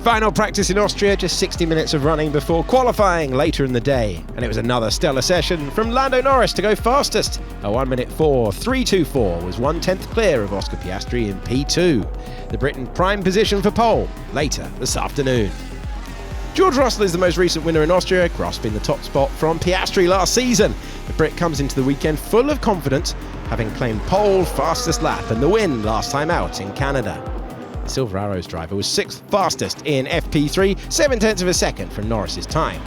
Final practice in Austria, just 60 minutes of running before qualifying later in the day. And it was another stellar session from Lando Norris to go fastest. A 1:04.324 was 1/10 clear of Oscar Piastri in P2. The Brit in prime position for pole later this afternoon. George Russell is the most recent winner in Austria, grasping the top spot from Piastri last season. The Brit comes into the weekend full of confidence, having claimed pole, fastest lap and the win last time out in Canada. Silver Arrows driver was 6th fastest in FP3, 7/10 of a second from Norris's time.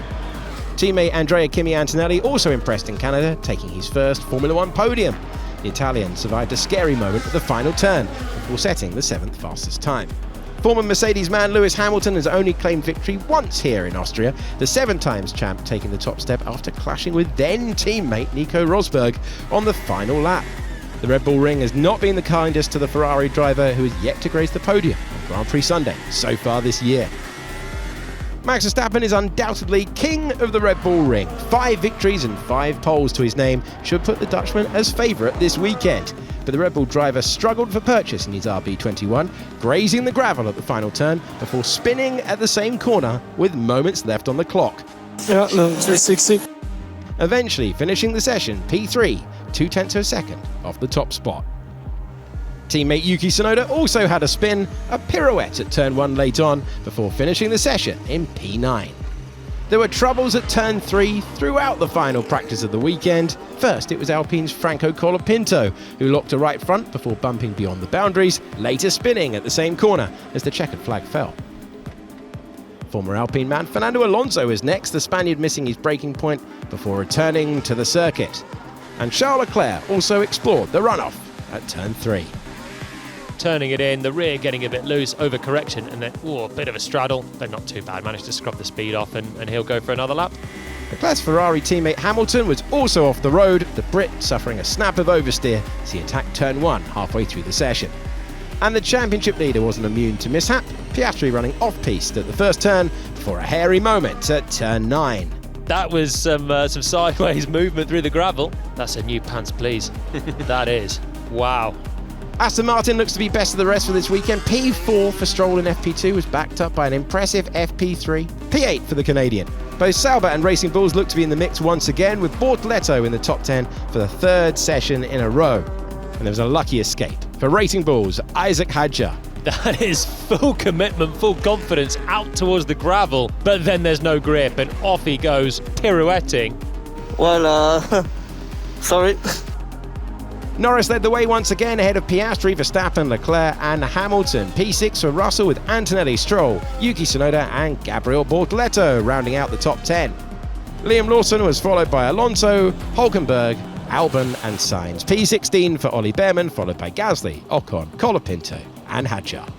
Teammate Andrea Kimi Antonelli also impressed in Canada, taking his first Formula 1 podium. The Italian survived a scary moment at the final turn before setting the 7th fastest time. Former Mercedes man Lewis Hamilton has only claimed victory once here in Austria, the 7 times champ taking the top step after clashing with then teammate Nico Rosberg on the final lap. The Red Bull Ring has not been the kindest to the Ferrari driver, who has yet to grace the podium on Grand Prix Sunday so far this year. Max Verstappen is undoubtedly king of the Red Bull Ring. 5 victories and 5 poles to his name should put the Dutchman as favourite this weekend. But the Red Bull driver struggled for purchase in his RB21, grazing the gravel at the final turn before spinning at the same corner with moments left on the clock. Yeah, no, 360. Eventually finishing the session P3, 2/10 of a second off the top spot. Teammate Yuki Tsunoda also had a spin, a pirouette at turn 1 late on, before finishing the session in P9. There were troubles at turn 3 throughout the final practice of the weekend. First, it was Alpine's Franco Colapinto, who locked a right front before bumping beyond the boundaries, later spinning at the same corner as the checkered flag fell. Former Alpine man Fernando Alonso is next, the Spaniard missing his braking point before returning to the circuit. And Charles Leclerc also explored the runoff at turn 3. Turning it in, the rear getting a bit loose, overcorrection, and then a bit of a straddle, but not too bad. Managed to scrub the speed off, and he'll go for another lap. Leclerc's Ferrari teammate Hamilton was also off the road, the Brit suffering a snap of oversteer as he attacked turn 1 halfway through the session. And the championship leader wasn't immune to mishap, Piastri running off-piste at the first turn before a hairy moment at turn 9. That was some sideways movement through the gravel. That's a new pants, please. That is. Wow. Aston Martin looks to be best of the rest for this weekend. P4 for Stroll in FP2 was backed up by an impressive FP3. P8 for the Canadian. Both Sauber and Racing Bulls look to be in the mix once again, with Bortoleto in the top 10 for the 3rd session in a row. And there was a lucky escape for Racing Bulls' Isaac Hadjar. That is full commitment, full confidence out towards the gravel, but then there's no grip and off he goes, pirouetting. Well, sorry. Norris led the way once again ahead of Piastri, Verstappen, Leclerc and Hamilton. P6 for Russell with Antonelli, Stroll, Yuki Tsunoda and Gabriel Bortoleto rounding out the top 10. Liam Lawson was followed by Alonso, Hülkenberg, Albon and Sainz. P16 for Ollie Behrman, followed by Gasly, Ocon, Colapinto and Hadjar.